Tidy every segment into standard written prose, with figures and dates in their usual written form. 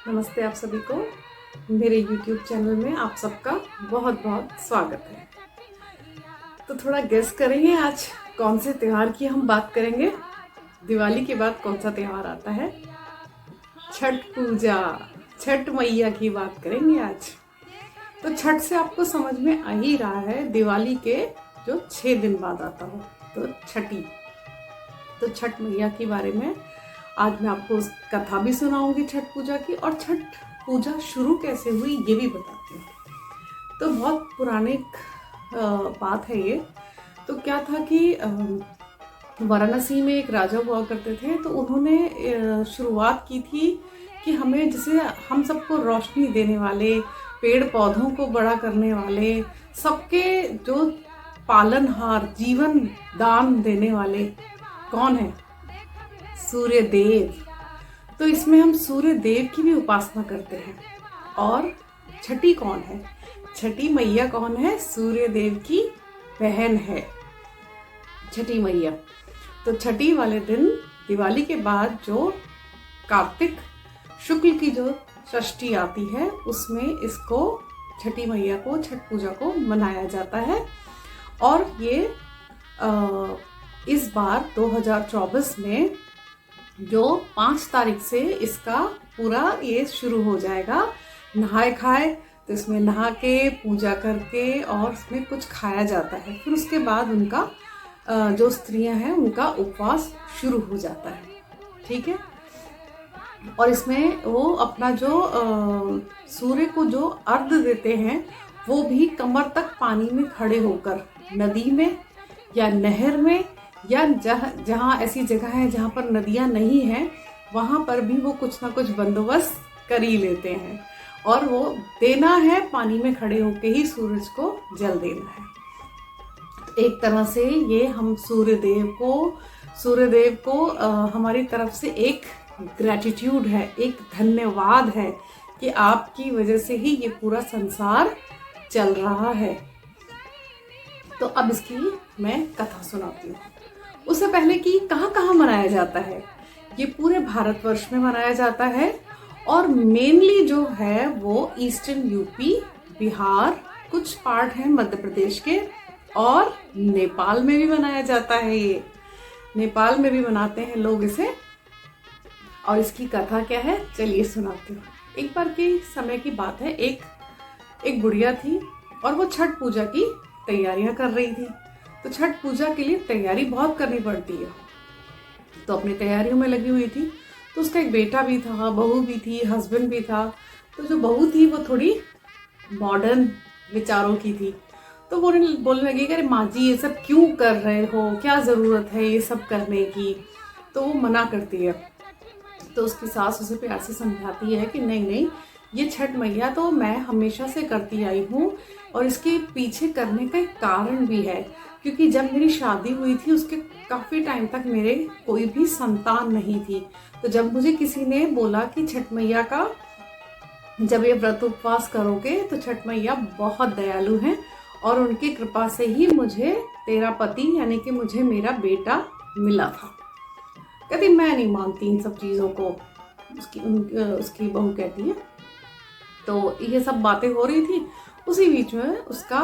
नमस्ते आप सभी को मेरे YouTube चैनल में आप सबका बहुत बहुत स्वागत है। तो थोड़ा गेस करेंगे आज कौन से त्यौहार की हम बात करेंगे। दिवाली के बाद कौन सा त्यौहार आता है? छठ पूजा, छठ मैया की बात करेंगे आज। तो छठ से आपको समझ में आ ही रहा है दिवाली के जो 6 दिन बाद आता हो तो छठी। तो छठ मैया के बारे में आज मैं आपको कथा भी सुनाऊंगी छठ पूजा की, और छठ पूजा शुरू कैसे हुई ये भी बताती हूँ। तो बहुत पुराने बात है ये। तो क्या था कि वाराणसी में एक राजा हुआ करते थे, तो उन्होंने शुरुआत की थी कि हमें जैसे हम सबको रोशनी देने वाले, पेड़ पौधों को बड़ा करने वाले, सबके जो पालनहार, जीवन दान देने वाले कौन है? सूर्य देव। तो इसमें हम सूर्य देव की भी उपासना करते हैं। और छठी कौन है? छठी मैया कौन है? सूर्य देव की बहन है छठी मैया। तो छठी वाले दिन दिवाली के बाद जो कार्तिक शुक्ल की जो षष्ठी आती है, उसमें इसको छठी मैया को, छठ पूजा को मनाया जाता है। और ये इस बार 2024 में जो 5 तारीख से इसका पूरा ये शुरू हो जाएगा। नहाए खाए, तो इसमें नहा के पूजा करके और इसमें कुछ खाया जाता है। फिर उसके बाद उनका जो स्त्रियां हैं उनका उपवास शुरू हो जाता है। ठीक है। और इसमें वो अपना जो सूर्य को जो अर्घ देते हैं, वो भी कमर तक पानी में खड़े होकर, नदी में या नहर में, या जहाँ ऐसी जगह है जहाँ पर नदियाँ नहीं हैं, वहाँ पर भी वो कुछ ना कुछ बंदोबस्त कर ही लेते हैं। और वो देना है, पानी में खड़े होके ही सूरज को जल देना है। तो एक तरह से ये हम सूर्यदेव को हमारी तरफ से एक ग्रैटिट्यूड है, एक धन्यवाद है कि आपकी वजह से ही ये पूरा संसार चल रहा है। तो अब इसकी मैं कथा सुनाती हूँ। उससे पहले कि कहाँ कहाँ मनाया जाता है, ये पूरे भारतवर्ष में मनाया जाता है। और मेनली जो है वो ईस्टर्न यूपी, बिहार, कुछ पार्ट हैं मध्य प्रदेश के, और नेपाल में भी मनाया जाता है। ये नेपाल में भी मनाते हैं लोग इसे। और इसकी कथा क्या है, चलिए सुनाती हूँ। एक बार के समय की बात है, एक बुढ़िया थी और वो छठ पूजा की तैयारियां कर रही थी। तो छठ पूजा के लिए तैयारी बहुत करनी पड़ती है, तो अपनी तैयारियों में लगी हुई थी। तो उसका एक बेटा भी था, बहू भी थी, हस्बैंड भी था। तो जो बहू थी वो थोड़ी मॉडर्न विचारों की थी। तो वो बोलने लगी कि अरे माँ जी, ये सब क्यों कर रहे हो, क्या ज़रूरत है ये सब करने की। तो वो मना करती है। तो उसकी सास उसे प्यार से समझाती है कि नहीं नहीं, ये छठ मैया तो मैं हमेशा से करती आई हूँ, और इसके पीछे करने का एक कारण भी है। क्योंकि जब मेरी शादी हुई थी उसके काफ़ी टाइम तक मेरे कोई भी संतान नहीं थी। तो जब मुझे किसी ने बोला कि छठ मैया का जब ये व्रत उपवास करोगे तो छठ मैया बहुत दयालु हैं, और उनकी कृपा से ही मुझे तेरा पति यानी कि मुझे मेरा बेटा मिला था। कहती मैं नहीं मानती इन सब चीज़ों को, उसकी बहू कहती है। तो ये सब बातें हो रही थी, उसी बीच में उसका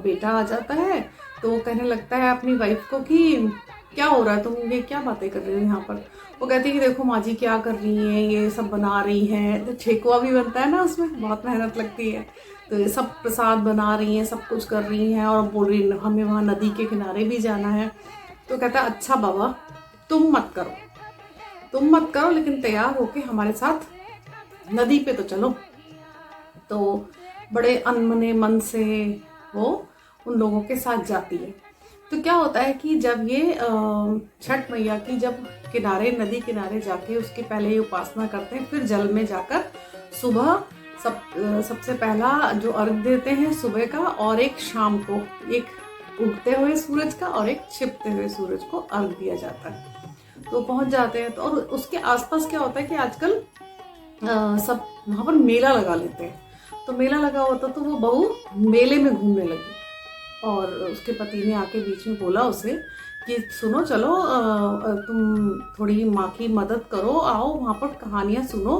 बेटा आ जाता है। तो वो कहने लगता है अपनी वाइफ को कि क्या हो रहा है, तुम ये क्या बातें कर रही हो यहाँ पर। वो कहती है कि देखो माँ जी क्या कर रही हैं, ये सब बना रही हैं। तो ठेकुआ भी बनता है ना, उसमें बहुत मेहनत लगती है। तो ये सब प्रसाद बना रही हैं, सब कुछ कर रही हैं, और बोल रही हमें वहाँ नदी के किनारे भी जाना है। तो कहता है अच्छा बाबा, तुम मत करो, लेकिन तैयार होके हमारे साथ नदी पे तो चलो। तो बड़े अनमने मन से वो उन लोगों के साथ जाती है। तो क्या होता है कि जब ये छठ मैया की जब नदी किनारे जाके उसके पहले ही उपासना करते हैं, फिर जल में जाकर सुबह सबसे पहला जो अर्घ देते हैं सुबह का, और एक शाम को, एक उगते हुए सूरज का और एक छिपते हुए सूरज को अर्घ दिया जाता है। तो पहुंच जाते हैं। तो और उसके आसपास क्या होता है कि आजकल सब वहाँ पर मेला लगा लेते हैं। तो मेला लगा होता, तो वो बहू मेले में घूमने लगी, और उसके पति ने आके बीच में बोला उसे कि सुनो, चलो तुम थोड़ी माँ की मदद करो, आओ वहाँ पर कहानियाँ सुनो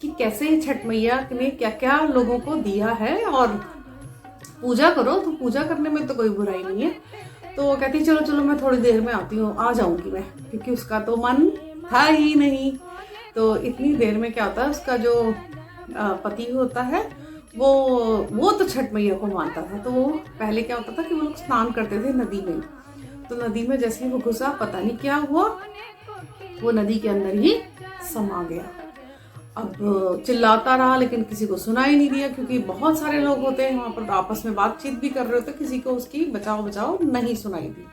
कि कैसे छठ मैया ने क्या क्या लोगों को दिया है, और पूजा करो तो पूजा करने में तो कोई बुराई नहीं है। तो वो कहती चलो चलो मैं थोड़ी देर में आती हूँ, आ जाऊंगी मैं, क्योंकि उसका तो मन था ही नहीं। तो इतनी देर में क्या होता है, उसका जो पति होता है वो तो छठ मैया को मानता था। तो वो पहले क्या होता था कि वो लोग स्नान करते थे नदी में, तो नदी में जैसे ही वो घुसा, पता नहीं क्या हुआ, वो नदी के अंदर ही समा गया। अब चिल्लाता रहा लेकिन किसी को सुनाई नहीं दिया, क्योंकि बहुत सारे लोग होते हैं वहां पर, आपस में बातचीत भी कर रहे होते, किसी को उसकी बचाओ बचाओ नहीं सुनाई दी।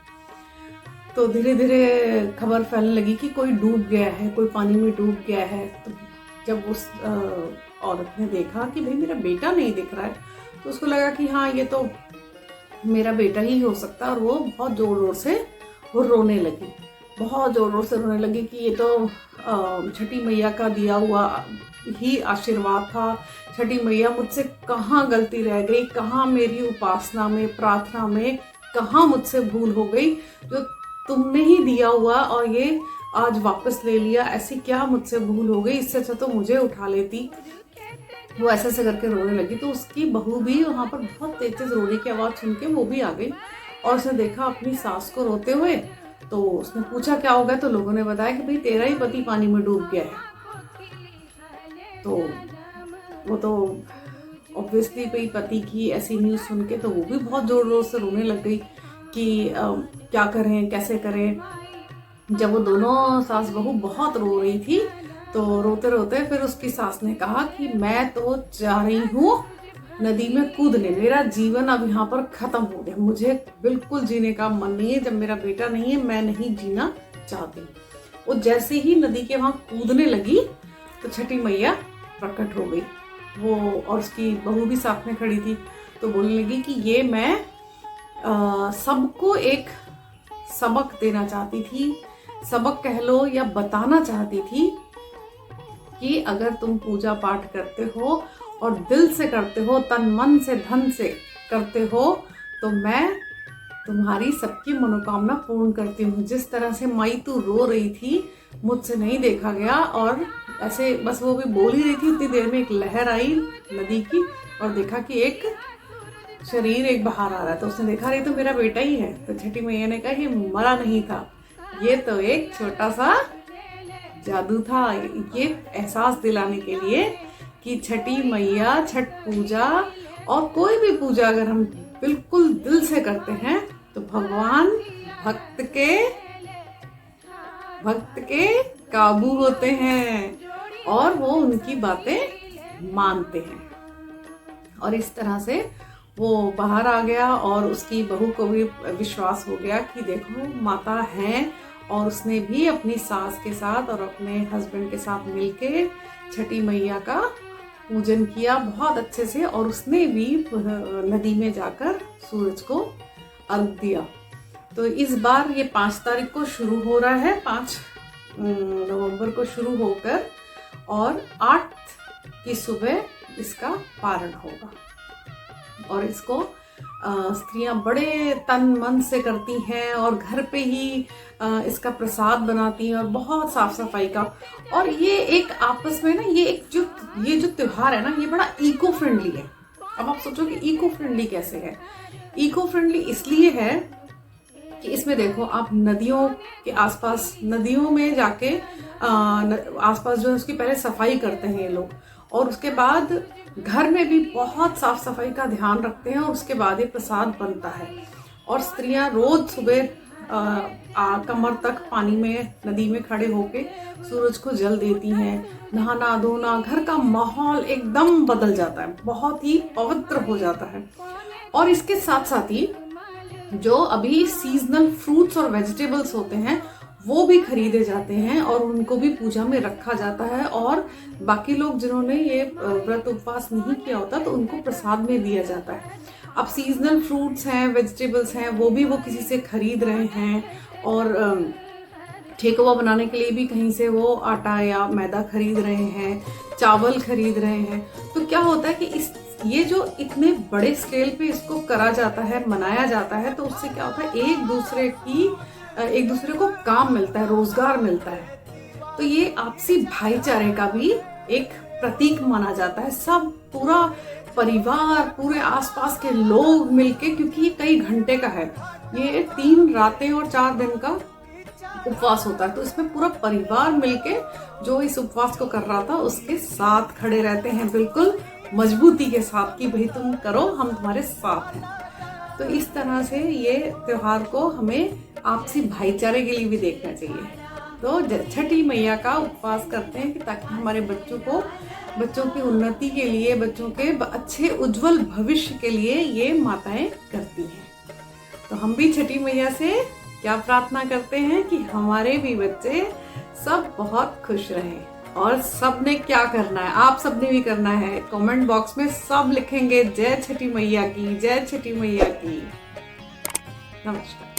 तो धीरे धीरे खबर फैलने लगी कि कोई डूब गया है, कोई पानी में डूब गया है। तो जब उस औरत ने देखा कि भाई मेरा बेटा नहीं दिख रहा है, तो उसको लगा कि हाँ ये तो मेरा बेटा ही हो सकता है, और वो बहुत जोर जोर से वो रोने लगी, बहुत जोर जोर से रोने लगी कि ये तो छठी मैया का दिया हुआ ही आशीर्वाद था। छठी मैया मुझसे कहाँ गलती रह गई, कहाँ मेरी उपासना में प्रार्थना में कहाँ मुझसे भूल हो गई, जो तुमने ही दिया हुआ और ये आज वापस ले लिया, ऐसी क्या मुझसे भूल हो गई, इससे अच्छा तो मुझे उठा लेती। वो ऐसे ऐसे करके रोने लगी। तो उसकी बहू भी वहां पर बहुत तेज तेज रोने की आवाज सुन के वो भी आ गई, और उसने देखा अपनी सास को रोते हुए। तो उसने पूछा क्या हो गया, तो लोगों ने बताया कि भाई तेरा ही पति पानी में डूब गया है। तो वो तो ऑब्वियसली भाई पति की ऐसी न्यूज सुन के तो वो भी बहुत जोर जोर से रोने लग गई कि क्या करें कैसे करें। जब वो दोनों सास बहू बहुत रो रही थी, तो रोते रोते फिर उसकी सास ने कहा कि मैं तो जा रही हूँ नदी में कूदने, मेरा जीवन अब यहाँ पर खत्म हो गया, मुझे बिल्कुल जीने का मन नहीं है, जब मेरा बेटा नहीं है मैं नहीं जीना चाहती। वो जैसे ही नदी के वहां कूदने लगी तो छठी मैया प्रकट हो गई। वो और उसकी बहू भी साथ में खड़ी थी, तो बोलने लगी कि ये मैं सबको एक सबक देना चाहती थी, सबक कह लो या बताना चाहती थी कि अगर तुम पूजा पाठ करते हो और दिल से करते हो, तन मन से धन से करते हो, तो मैं तुम्हारी सबकी मनोकामना पूर्ण करती हूँ। जिस तरह से माई तू रो रही थी मुझसे नहीं देखा गया, और ऐसे बस वो भी बोल ही रही थी, उतनी देर में एक लहर आई नदी की और देखा कि एक शरीर एक बाहर आ रहा है। तो उसने देखा रही तो मेरा बेटा ही है। तो छठी मैया ने कहा ये मरा नहीं था, ये तो एक छोटा सा जादू था, ये एहसास दिलाने के लिए कि छठी मैया, छठ पूजा और कोई भी पूजा अगर हम बिल्कुल दिल से करते हैं तो भगवान भक्त के काबू होते हैं और वो उनकी बातें मानते हैं। और इस तरह से वो बाहर आ गया और उसकी बहू को भी विश्वास हो गया कि देखो माता है, और उसने भी अपनी सास के साथ और अपने हस्बैंड के साथ मिलके छठी मैया का पूजन किया बहुत अच्छे से, और उसने भी नदी में जाकर सूरज को अर्घ दिया। तो इस बार ये 5 तारीख को शुरू हो रहा है, 5 नवंबर को शुरू होकर, और 8 की सुबह इसका पारण होगा। और इसको स्त्रियां बड़े तन मन से करती हैं और घर पे ही इसका प्रसाद बनाती हैं और बहुत साफ सफाई का। और ये एक आपस में ना ये जो त्योहार है ना, ये बड़ा इको फ्रेंडली है। अब आप सोचो कि इको फ्रेंडली कैसे है। इको फ्रेंडली इसलिए है कि इसमें देखो आप नदियों के आसपास, नदियों में जाके आसपास जो है उसकी पहले सफाई करते हैं ये लोग, और उसके बाद घर में भी बहुत साफ सफाई का ध्यान रखते हैं, और उसके बाद ये प्रसाद बनता है। और स्त्रियां रोज सुबह कमर तक पानी में, नदी में खड़े होके सूरज को जल देती हैं। नहाना धोना, घर का माहौल एकदम बदल जाता है, बहुत ही पवित्र हो जाता है। और इसके साथ साथ ही जो अभी सीजनल फ्रूट्स और वेजिटेबल्स होते हैं वो भी खरीदे जाते हैं और उनको भी पूजा में रखा जाता है। और बाकी लोग जिन्होंने ये व्रत उपवास नहीं किया होता तो उनको प्रसाद में दिया जाता है। अब सीजनल फ्रूट्स हैं, वेजिटेबल्स हैं, वो भी वो किसी से खरीद रहे हैं, और ठेकुआ बनाने के लिए भी कहीं से वो आटा या मैदा खरीद रहे हैं, चावल खरीद रहे हैं। तो क्या होता है कि ये जो इतने बड़े स्केल पे इसको करा जाता है, मनाया जाता है, तो उससे क्या होता है एक दूसरे को काम मिलता है, रोजगार मिलता है। तो ये आपसी भाईचारे का भी एक प्रतीक माना जाता है। सब पूरा परिवार, पूरे आसपास के लोग मिलके, क्योंकि ये कई घंटे का है, ये 3 रातें और 4 दिन का उपवास होता है, तो इसमें पूरा परिवार मिलके जो इस उपवास को कर रहा था उसके साथ खड़े रहते हैं, बिल्कुल मजबूती के साथ कि भाई तुम करो, हम तुम्हारे साथ हैं। तो इस तरह से ये त्योहार को हमें आपसी भाईचारे के लिए भी देखना चाहिए। तो छठी मैया का उपवास करते हैं कि ताकि हमारे बच्चों की उन्नति के लिए, बच्चों के अच्छे उज्जवल भविष्य के लिए ये माताएं करती हैं। तो हम भी छठी मैया से क्या प्रार्थना करते हैं कि हमारे भी बच्चे सब बहुत खुश रहें। और सबने क्या करना है, आप सबने भी करना है, कमेंट बॉक्स में सब लिखेंगे जय छठी मैया की, जय छठी मैया की। नमस्कार।